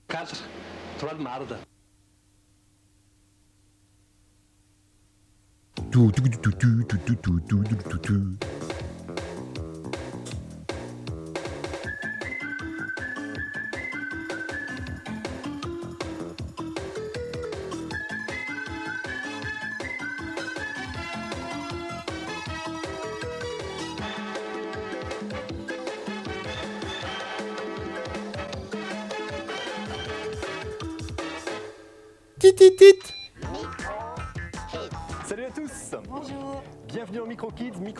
4, troll marde. Salut à tous. Bonjour. Bienvenue en Micro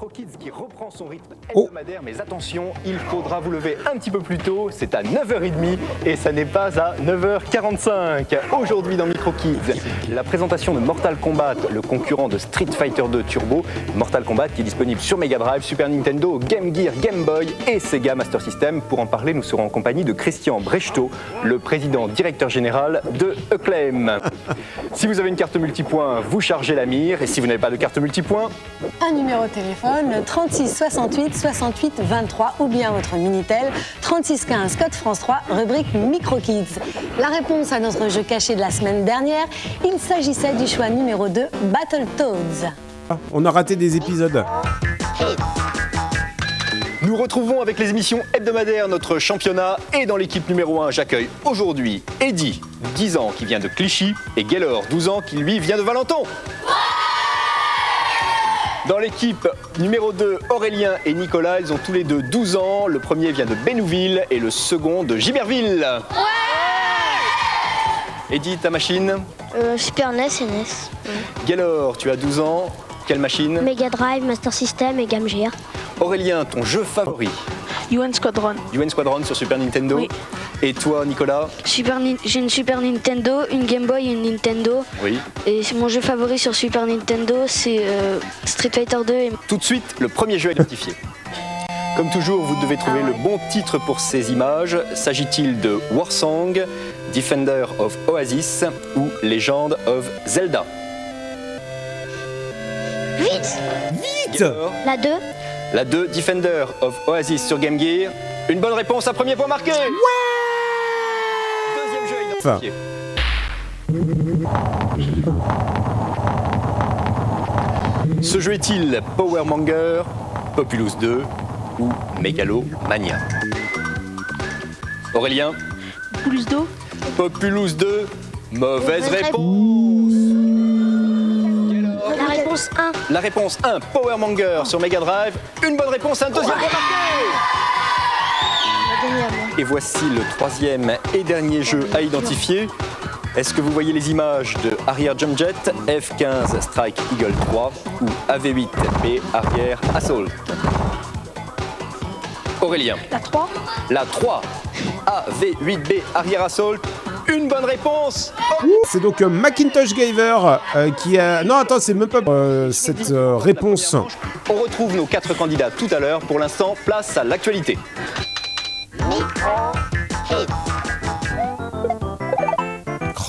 Kids qui reprend son rythme hebdomadaire. Mais attention, il faudra vous lever un petit peu plus tôt. C'est à 9h30 et ça n'est pas à 9h45. Aujourd'hui dans Micro Kids, la présentation de Mortal Kombat, le concurrent de Street Fighter 2 Turbo. Mortal Kombat qui est disponible sur Mega Drive, Super Nintendo, Game Gear, Game Boy et Sega Master System. Pour en parler, nous serons en compagnie de Christian Brechtot, le président directeur général de Acclaim. Si vous avez une carte multipoint, vous chargez la mire. Et si vous n'avez pas de carte multipoint, Un numéro de téléphone, le 36 68 68 23 ou bien votre Minitel 36 15 code France 3, rubrique Micro Kids. La réponse à notre jeu caché de la semaine dernière, il s'agissait du choix numéro 2, Battletoads. On a raté des épisodes. nous retrouvons avec les émissions hebdomadaires notre championnat. Et dans l'équipe numéro 1, j'accueille aujourd'hui Eddy, 10 ans, qui vient de Clichy, et Gaylor, 12 ans, qui lui vient de Valenton. Dans l'équipe numéro 2, Aurélien et Nicolas, ils ont tous les deux 12 ans. Le premier vient de Bénouville et le second de Giberville. Eddy, ta machine? Super NES et NES. Gaylor, tu as 12 ans. Quelle machine? Mega Drive, Master System et Game Gear. Aurélien, ton jeu favori? UN Squadron. UN Squadron sur Super Nintendo. Oui. Et toi, Nicolas? J'ai une Super Nintendo, une Game Boy et une Nintendo. Oui. Et mon jeu favori sur Super Nintendo, c'est Street Fighter 2. Tout de suite, le premier jeu à identifier. Comme toujours, vous devez trouver le bon titre pour ces images. S'agit-il de Warsong, Defender of Oasis ou Legend of Zelda? Vite. Gaylor, La 2. la 2, Defender of Oasis sur Game Gear. Une bonne réponse, un premier point marqué. Deuxième jeu à identifier. Ce jeu est-il Power Monger, Populous 2 ou Megalomania? Aurélien? Plus d'eau. Populous 2, mauvaise Mauvaise réponse. La réponse 1. La réponse 1, Power Monger sur Mega Drive. Une bonne réponse, un deuxième point marqué. On va gagner à moi. Et voici le troisième et dernier jeu à identifier. Est-ce que vous voyez les images de Arrière Jump Jet, F-15 Strike Eagle 3 ou AV-8B Arrière Assault? Aurélien? La 3. La 3, AV-8B Arrière Assault. Une bonne réponse. C'est donc Macintosh Gaver qui a... Non, attends, c'est même pas cette réponse. On retrouve nos 4 candidats tout à l'heure. Pour l'instant, place à l'actualité.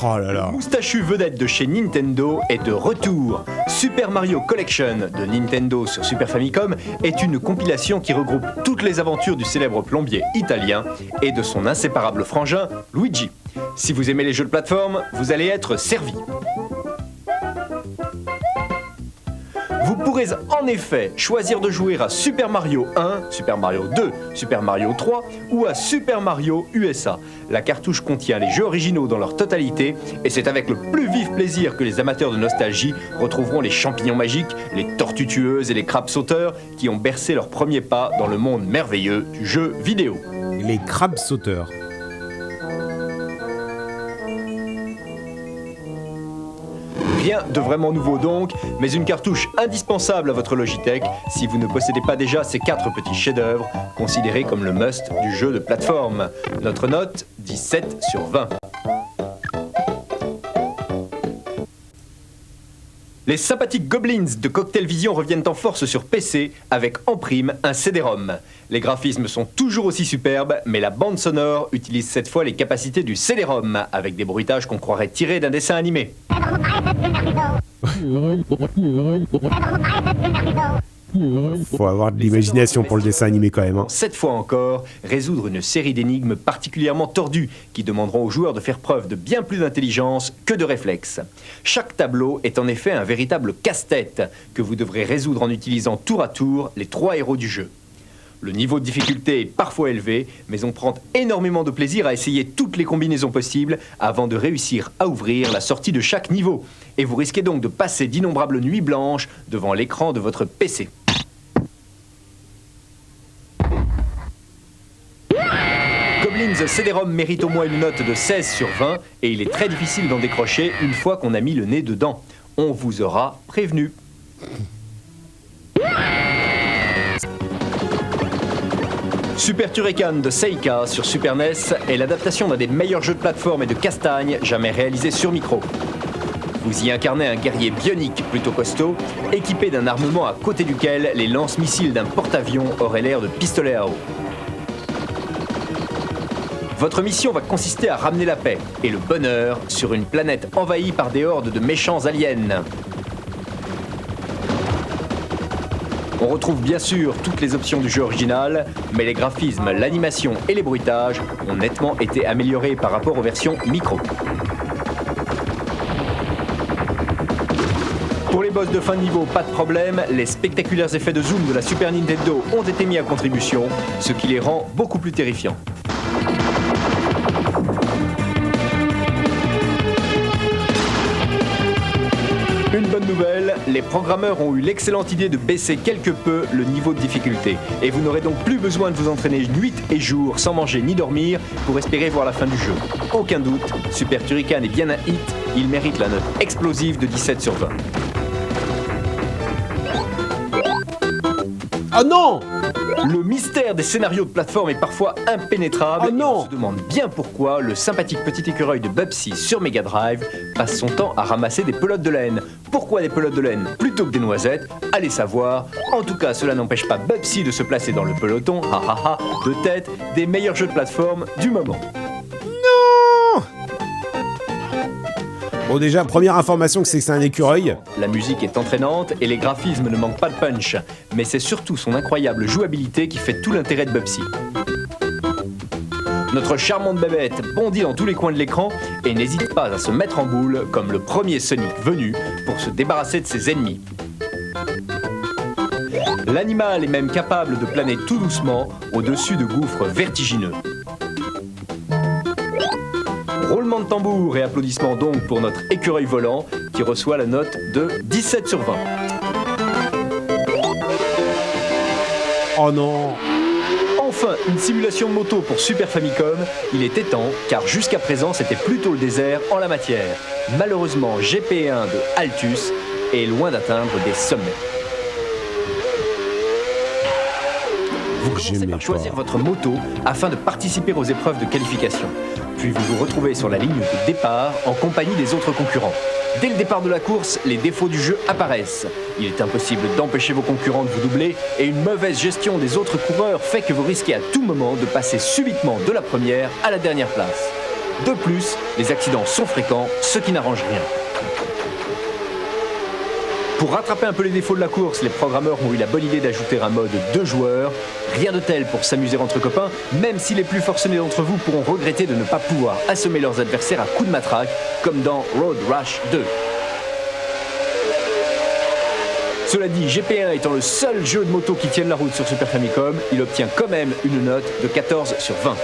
Oh là là. Moustachu vedette de chez Nintendo est de retour. Super Mario Collection de Nintendo sur Super Famicom est une compilation qui regroupe toutes les aventures du célèbre plombier italien et de son inséparable frangin Luigi. Si vous aimez les jeux de plateforme, vous allez être servi. Vous pourrez en effet choisir de jouer à Super Mario 1, Super Mario 2, Super Mario 3 ou à Super Mario USA. La cartouche contient les jeux originaux dans leur totalité et c'est avec le plus vif plaisir que les amateurs de nostalgie retrouveront les champignons magiques, les tortues tueuses et les crabes sauteurs qui ont bercé leurs premiers pas dans le monde merveilleux du jeu vidéo. Les crabes sauteurs. Rien de vraiment nouveau donc, mais une cartouche indispensable à votre Logitech si vous ne possédez pas déjà ces 4 petits chefs-d'œuvre considérés comme le must du jeu de plateforme. Notre note, 17 sur 20. Les sympathiques Goblins de Cocktail Vision reviennent en force sur PC avec en prime un CD-ROM. Les graphismes sont toujours aussi superbes, mais la bande sonore utilise cette fois les capacités du CD-ROM avec des bruitages qu'on croirait tirés d'un dessin animé. Faut avoir de l'imagination pour le dessin animé quand même. Hein. Cette fois encore, résoudre une série d'énigmes particulièrement tordues qui demanderont aux joueurs de faire preuve de bien plus d'intelligence que de réflexe. Chaque tableau est en effet un véritable casse-tête que vous devrez résoudre en utilisant tour à tour les 3 héros du jeu. Le niveau de difficulté est parfois élevé, mais on prend énormément de plaisir à essayer toutes les combinaisons possibles avant de réussir à ouvrir la sortie de chaque niveau. Et vous risquez donc de passer d'innombrables nuits blanches devant l'écran de votre PC. Goblins CD-ROM mérite au moins une note de 16 sur 20 et il est très difficile d'en décrocher une fois qu'on a mis le nez dedans. On vous aura prévenu. Super Turrican de Seika sur Super NES est l'adaptation d'un des meilleurs jeux de plateforme et de castagne jamais réalisés sur micro. Vous y incarnez un guerrier bionique plutôt costaud, équipé d'un armement à côté duquel les lance-missiles d'un porte-avions auraient l'air de pistolets à eau. Votre mission va consister à ramener la paix et le bonheur sur une planète envahie par des hordes de méchants aliens. On retrouve bien sûr toutes les options du jeu original, mais les graphismes, l'animation et les bruitages ont nettement été améliorés par rapport aux versions micro. Pour les boss de fin de niveau, pas de problème, les spectaculaires effets de zoom de la Super Nintendo ont été mis à contribution, ce qui les rend beaucoup plus terrifiants. Une bonne nouvelle, les programmeurs ont eu l'excellente idée de baisser quelque peu le niveau de difficulté. Et vous n'aurez donc plus besoin de vous entraîner nuit et jour sans manger ni dormir pour espérer voir la fin du jeu. Aucun doute, Super Turrican est bien un hit, il mérite la note explosive de 17 sur 20. Oh non! Le mystère des scénarios de plateforme est parfois impénétrable. Oh non! Et on se demande bien pourquoi le sympathique petit écureuil de Bubsy sur Mega Drive passe son temps à ramasser des pelotes de laine. Pourquoi des pelotes de laine plutôt que des noisettes? Allez savoir. En tout cas, cela n'empêche pas Bubsy de se placer dans le peloton, de tête, des meilleurs jeux de plateforme du moment. Bon déjà, première information c'est que c'est un écureuil. La musique est entraînante et les graphismes ne manquent pas de punch. Mais c'est surtout son incroyable jouabilité qui fait tout l'intérêt de Bubsy. Notre charmante bébête bondit dans tous les coins de l'écran et n'hésite pas à se mettre en boule comme le premier Sonic venu pour se débarrasser de ses ennemis. L'animal est même capable de planer tout doucement au-dessus de gouffres vertigineux. Roulement de tambour et applaudissements donc pour notre écureuil volant qui reçoit la note de 17 sur 20. Oh non! Enfin, une simulation de moto pour Super Famicom, il était temps car jusqu'à présent c'était plutôt le désert en la matière. Malheureusement, GP1 de Altus est loin d'atteindre des sommets. Vous commencez par choisir votre moto afin de participer aux épreuves de qualification. Puis vous vous retrouvez sur la ligne de départ en compagnie des autres concurrents. Dès le départ de la course, les défauts du jeu apparaissent. Il est impossible d'empêcher vos concurrents de vous doubler et une mauvaise gestion des autres coureurs fait que vous risquez à tout moment de passer subitement de la première à la dernière place. De plus, les accidents sont fréquents, ce qui n'arrange rien. Pour rattraper un peu les défauts de la course, les programmeurs ont eu la bonne idée d'ajouter un mode 2 joueurs. Rien de tel pour s'amuser entre copains, même si les plus forcenés d'entre vous pourront regretter de ne pas pouvoir assommer leurs adversaires à coups de matraque, comme dans Road Rash 2. Cela dit, GP1 étant le seul jeu de moto qui tienne la route sur Super Famicom, il obtient quand même une note de 14 sur 20.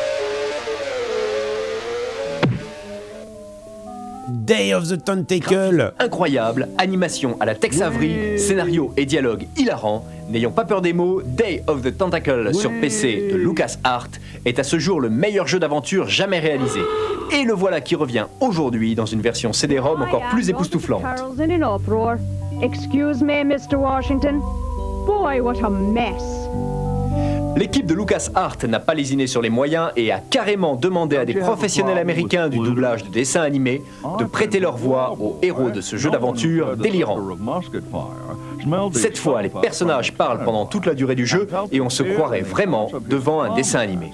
Day of the Tentacle. Incroyable, animation à la Tex Avery, scénario et dialogue hilarant. N'ayons pas peur des mots, Day of the Tentacle sur PC de LucasArts est à ce jour le meilleur jeu d'aventure jamais réalisé. Et le voilà qui revient aujourd'hui dans une version CD-ROM encore plus époustouflante. Excuse me, Mr. Washington. Boy, what a mess. L'équipe de LucasArts n'a pas lésiné sur les moyens et a carrément demandé à des professionnels américains du doublage de dessins animés de prêter leur voix aux héros de ce jeu d'aventure délirant. Cette fois, les personnages parlent pendant toute la durée du jeu et on se croirait vraiment devant un dessin animé.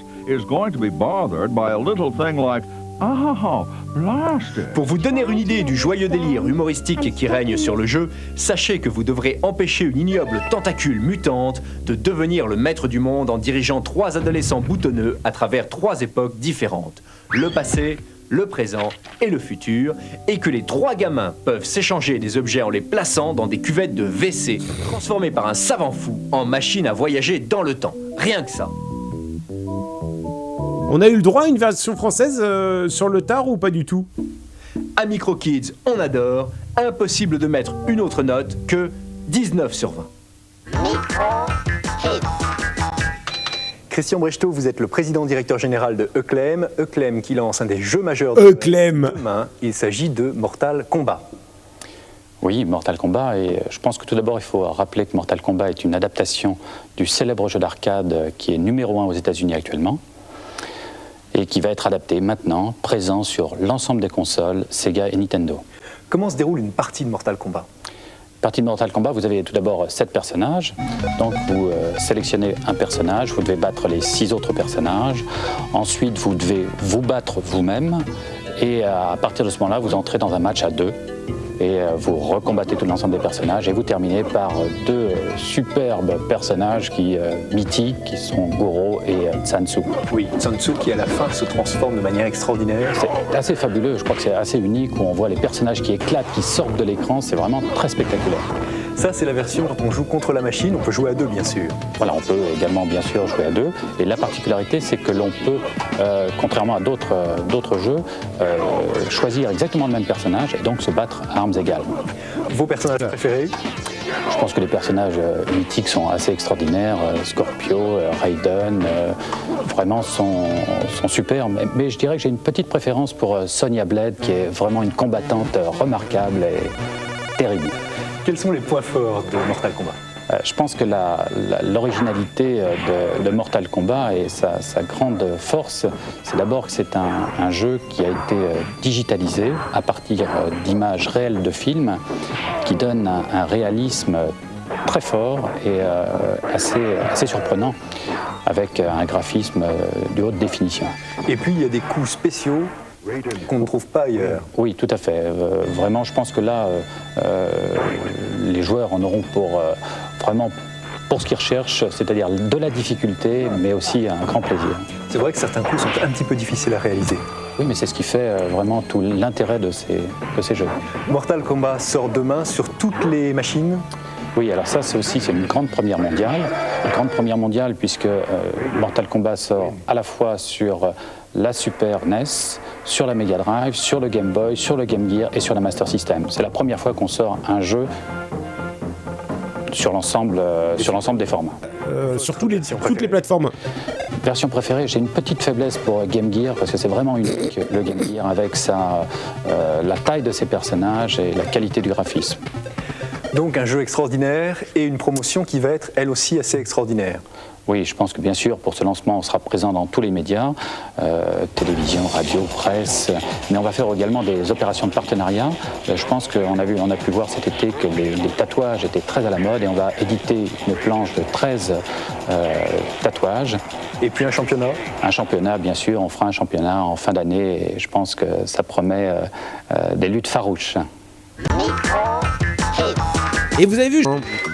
Oh, blaster. Pour vous donner une idée du joyeux délire humoristique qui règne sur le jeu, sachez que vous devrez empêcher une ignoble tentacule mutante de devenir le maître du monde en dirigeant 3 adolescents boutonneux à travers 3 époques différentes. Le passé, le présent et le futur, et que les 3 gamins peuvent s'échanger des objets en les plaçant dans des cuvettes de WC, transformées par un savant fou en machine à voyager dans le temps. Rien que ça. On a eu le droit à une version française sur le tard ou pas du tout? À MicroKids, on adore. Impossible de mettre une autre note que 19 sur 20. Christian Brechtot, vous êtes le président directeur général de Eclem. Eclem qui lance un des jeux majeurs de demain. Il s'agit de Mortal Kombat. Oui, Mortal Kombat, et je pense que tout d'abord il faut rappeler que Mortal Kombat est une adaptation du célèbre jeu d'arcade qui est numéro 1 aux États-Unis actuellement, et qui va être adapté maintenant, présent sur l'ensemble des consoles Sega et Nintendo. Comment se déroule une partie de Mortal Kombat? Partie de Mortal Kombat, vous avez tout d'abord 7 personnages, donc vous sélectionnez un personnage, vous devez battre les 6 autres personnages, ensuite vous devez vous battre vous-même, et à partir de ce moment-là, vous entrez dans un match à 2, et vous recombattez tout l'ensemble des personnages, et vous terminez par 2 superbes personnages mythiques, qui sont Goro et Tsansu. Oui, Tsansu qui à la fin se transforme de manière extraordinaire. C'est assez fabuleux, je crois que c'est assez unique, où on voit les personnages qui éclatent, qui sortent de l'écran, c'est vraiment très spectaculaire. Ça, c'est la version quand on joue contre la machine, on peut jouer à 2 bien sûr. Voilà, on peut également bien sûr jouer à 2, et la particularité c'est que l'on peut, contrairement à d'autres jeux, choisir exactement le même personnage et donc se battre à armes égales. Vos personnages préférés? Je pense que les personnages mythiques sont assez extraordinaires, Scorpio, Raiden, vraiment sont super, mais je dirais que j'ai une petite préférence pour Sonya Blade qui est vraiment une combattante remarquable et terrible. Quels sont les points forts de Mortal Kombat? Je pense que l'originalité de Mortal Kombat et sa grande force, c'est d'abord que c'est un jeu qui a été digitalisé à partir d'images réelles de films qui donnent un réalisme très fort et assez surprenant, avec un graphisme de haute définition. Et puis il y a des coups spéciaux qu'on ne trouve pas ailleurs. Oui, tout à fait. Vraiment, je pense que là, les joueurs en auront vraiment pour ce qu'ils recherchent, c'est-à-dire de la difficulté, mais aussi un grand plaisir. C'est vrai que certains coups sont un petit peu difficiles à réaliser. Oui, mais c'est ce qui fait vraiment tout l'intérêt de ces jeux. Mortal Kombat sort demain sur toutes les machines? Oui, alors ça, c'est une grande première mondiale. Une grande première mondiale puisque Mortal Kombat sort à la fois sur la Super NES, sur la Mega Drive, sur le Game Boy, sur le Game Gear et sur la Master System. C'est la première fois qu'on sort un jeu sur l'ensemble des formats. Sur toutes les plateformes. Version préférée, j'ai une petite faiblesse pour Game Gear parce que c'est vraiment unique, le Game Gear, avec la taille de ses personnages et la qualité du graphisme. Donc un jeu extraordinaire et une promotion qui va être elle aussi assez extraordinaire. Oui, je pense que bien sûr, pour ce lancement, on sera présent dans tous les médias, télévision, radio, presse, mais on va faire également des opérations de partenariat. Je pense qu'on a pu voir cet été que les tatouages étaient très à la mode et on va éditer une planche de 13 tatouages. Et puis un championnat? Un championnat, bien sûr, on fera un championnat en fin d'année et je pense que ça promet des luttes farouches. Et vous avez vu?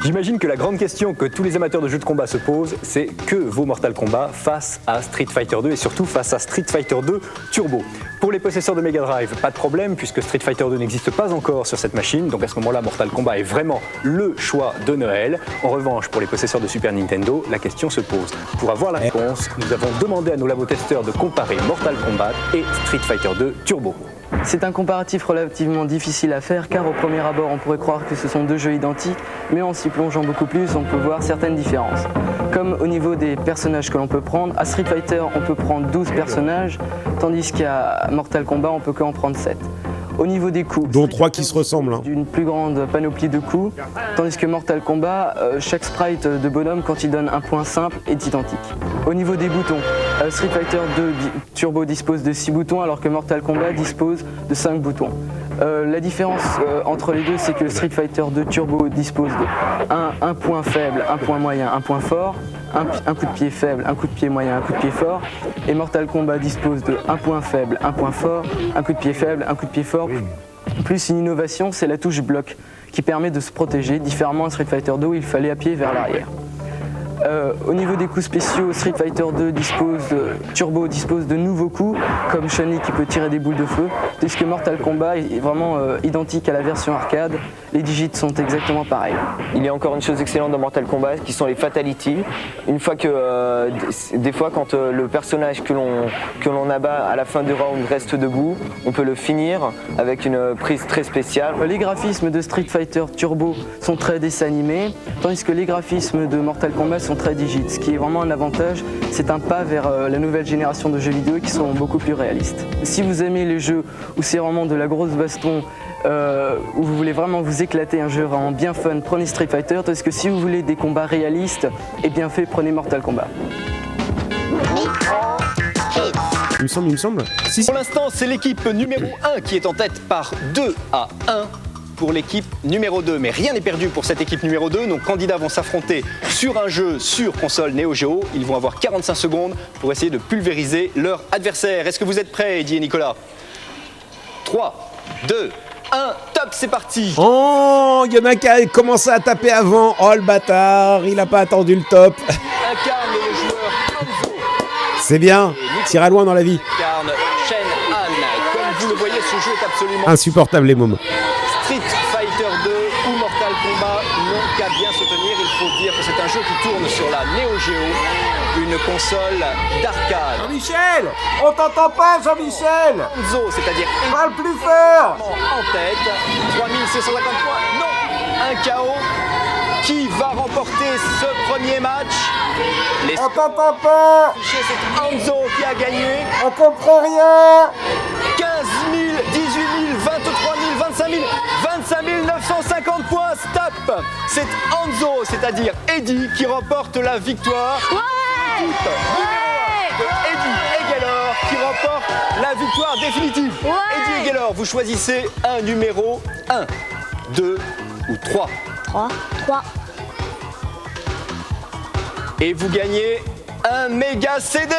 J'imagine que la grande question que tous les amateurs de jeux de combat se posent, c'est que vaut Mortal Kombat face à Street Fighter 2 et surtout face à Street Fighter 2 Turbo. Pour les possesseurs de Mega Drive, pas de problème puisque Street Fighter 2 n'existe pas encore sur cette machine, donc à ce moment-là, Mortal Kombat est vraiment le choix de Noël. En revanche, pour les possesseurs de Super Nintendo, la question se pose. Pour avoir la réponse, nous avons demandé à nos labotesteurs de comparer Mortal Kombat et Street Fighter 2 Turbo. C'est un comparatif relativement difficile à faire car au premier abord on pourrait croire que ce sont 2 jeux identiques, mais en s'y plongeant beaucoup plus on peut voir certaines différences. Comme au niveau des personnages que l'on peut prendre, à Street Fighter on peut prendre 12 personnages, tandis qu'à Mortal Kombat on peut qu'en prendre 7. Au niveau des coups, dont 3 qui se ressemblent. D'une plus grande panoplie de coups, tandis que Mortal Kombat, chaque sprite de bonhomme, quand il donne un point simple, est identique. Au niveau des boutons, Street Fighter 2 Turbo dispose de 6 boutons, alors que Mortal Kombat dispose de 5 boutons. La différence entre les deux, c'est que Street Fighter 2 Turbo dispose de un point faible, un point moyen, un point fort, un coup de pied faible, un coup de pied moyen, un coup de pied fort, et Mortal Kombat dispose de un point faible, un point fort, un coup de pied faible, un coup de pied fort, plus une innovation, c'est la touche bloc qui permet de se protéger, différemment à Street Fighter 2 où il fallait appuyer vers l'arrière. Au niveau des coups spéciaux, Street Fighter 2 Turbo dispose de nouveaux coups, comme Chun-Li qui peut tirer des boules de feu, puisque Mortal Kombat est vraiment identique à la version arcade, les digits sont exactement pareils. Il y a encore une chose excellente dans Mortal Kombat qui sont les fatalities. Une fois que, des fois quand le personnage que l'on abat à la fin du round reste debout, on peut le finir avec une prise très spéciale. Les graphismes de Street Fighter Turbo sont très dessin animés, tandis que les graphismes de Mortal Kombat sont très digits, ce qui est vraiment un avantage, c'est un pas vers la nouvelle génération de jeux vidéo qui sont beaucoup plus réalistes. Si vous aimez les jeux où c'est vraiment de la grosse baston, où vous voulez vraiment vous éclater, un jeu vraiment bien fun, prenez Street Fighter, tandis que si vous voulez des combats réalistes et bien faits, prenez Mortal Kombat. Il me semble. Si. Pour l'instant, c'est l'équipe numéro 1 qui est en tête par 2-1 pour l'équipe numéro 2. Mais rien n'est perdu pour cette équipe numéro 2. Nos candidats vont s'affronter sur un jeu sur console Neo Geo. Ils vont avoir 45 secondes pour essayer de pulvériser leur adversaire. Est-ce que vous êtes prêts, Eddie et Nicolas? 3, 2, 1, top, c'est parti. Oh, il y en a qui a commencé à taper avant. Oh, le bâtard, il a pas attendu le top. Incarne le joueur Hanzo. C'est bien, tire loin dans la vie. Incarne Shen Han. Comme vous le voyez, ce jeu est absolument insupportable les mômes. Street Fighter 2 ou Mortal Kombat n'ont qu'à bien se tenir. Il faut dire que c'est un jeu qui tourne sur la Neo Geo, une console d'arcade. Jean-Michel, on t'entend pas, Jean-Michel. Hanzo, c'est-à-dire parle plus fort. En tête, 3650 points. Non, un KO. Qui va remporter ce premier match? On t'entend pas. C'est Hanzo qui a gagné. On comprend rien. 15 000, 18 000, 23 000, 25 000, 25 950 points, stop. C'est Hanzo, c'est-à-dire Eddie, qui remporte la victoire. Ouais. L'équipe numéro 1 de Eddie et Gaylor qui remporte la victoire définitive. Ouais. Eddie et Gaylor, vous choisissez un numéro 1, 2 ou 3. 3. Et vous gagnez un méga CD.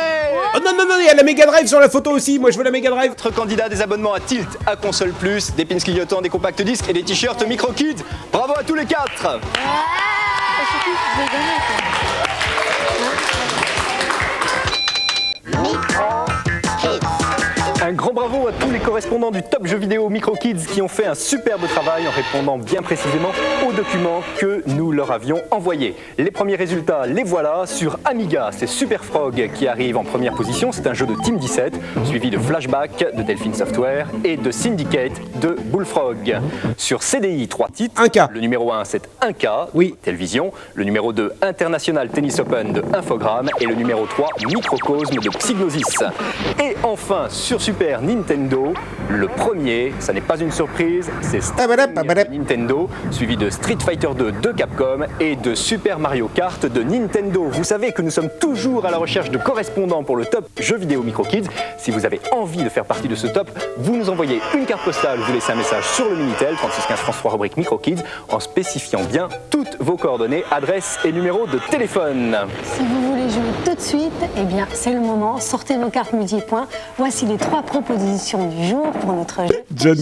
Oh non, il y a la Mega Drive sur la photo aussi. Moi, je veux la Mega Drive. Notre candidat, des abonnements à Tilt, à Console Plus, des pins clignotants, des compacts disques et des t-shirts Micro Kids. Bravo à tous les 4. Un grand bravo à tous les correspondants du Top Jeux Vidéo Micro Kids qui ont fait un superbe travail en répondant bien précisément aux documents que nous leur avions envoyés. Les premiers résultats, les voilà. Sur Amiga, c'est Super Frog qui arrive en première position. C'est un jeu de Team 17, suivi de Flashback de Delphine Software et de Syndicate de Bullfrog. Sur CDI, 3 titres. 1K. Le numéro 1, c'est 1K, oui. Télévision. Le numéro 2, International Tennis Open de Infogrames. Et le numéro 3, Microcosme de Psygnosis. Et enfin, sur Super Nintendo, le premier, ça n'est pas une surprise, c'est Sting de Nintendo, suivi de Street Fighter 2 de Capcom et de Super Mario Kart de Nintendo. Vous savez que nous sommes toujours à la recherche de correspondants pour le top jeux vidéo Micro Kids. Si vous avez envie de faire partie de ce top, vous nous envoyez une carte postale, vous laissez un message sur le Minitel 3615 France 3 rubrique Micro Kids en spécifiant bien toutes vos coordonnées, adresse et numéro de téléphone. Si vous voulez jouer tout de suite, eh bien c'est le moment. Sortez vos cartes multipoints. Voici les 3 propositions du jour pour notre jeu.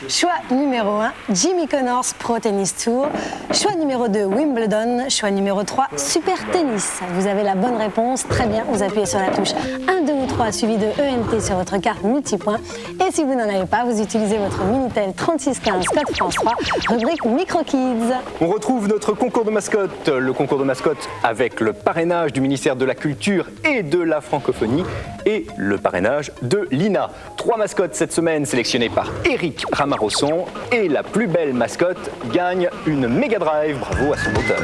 Choix numéro 1, Jimmy Connors Pro Tennis Tour. Choix numéro 2, Wimbledon. Choix numéro 3, Super Tennis. Vous avez la bonne réponse. Très bien, vous appuyez sur la touche 1, 2 ou 3 suivi de ENT sur votre carte multipoint. Et si vous n'en avez pas, vous utilisez votre Minitel 3615 code France 3, rubrique Micro Kids. On retrouve notre concours de mascotte, le concours de mascotte avec le parrainage du ministère de la Culture et de la Francophonie et le parrainage de l'INA. 3 mascottes cette semaine sélectionnées par Eric Ramarosson et la plus belle mascotte gagne une Mega Drive. Bravo à son auteur.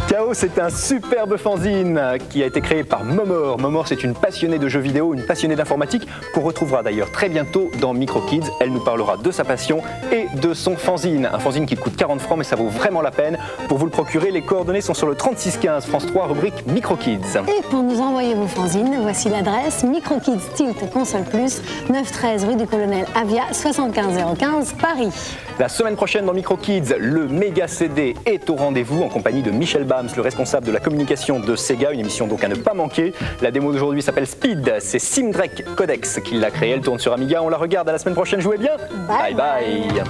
KO, Nintendo, c'est un superbe fanzine qui a été créé par Momor. Momor, c'est une passionnée de jeux vidéo, une passionnée d'informatique qu'on retrouvera d'ailleurs très bientôt dans MicroKids. Elle nous parlera de sa passion et de son fanzine. Un fanzine qui coûte 40 francs, mais ça vaut vraiment la peine. Pour vous le procurer, les coordonnées sont sur le 3615 France 3, rubrique MicroKids. Et pour nous envoyer vos fanzines, voici l'adresse MicroKids Tilt Console Plus, 913 rue du Colonel Avia, 75015 Paris. La semaine prochaine dans MicroKids, le méga CD est au rendez-vous en compagnie de Michel Bams, le responsable de la communication de Sega, une émission donc à ne pas manquer. La démo d'aujourd'hui s'appelle Speed, c'est Simdrek Codex qui l'a créée, elle tourne sur Amiga, on la regarde à la semaine prochaine, jouez bien. Bye bye.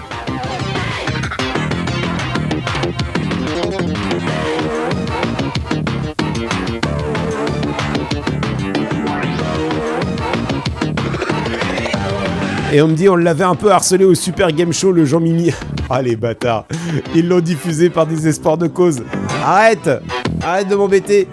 Et on me dit, on l'avait un peu harcelé au Super Game Show, le Jean Mimi. Ah les bâtards, ils l'ont diffusé par désespoir de cause. Arrête de m'embêter.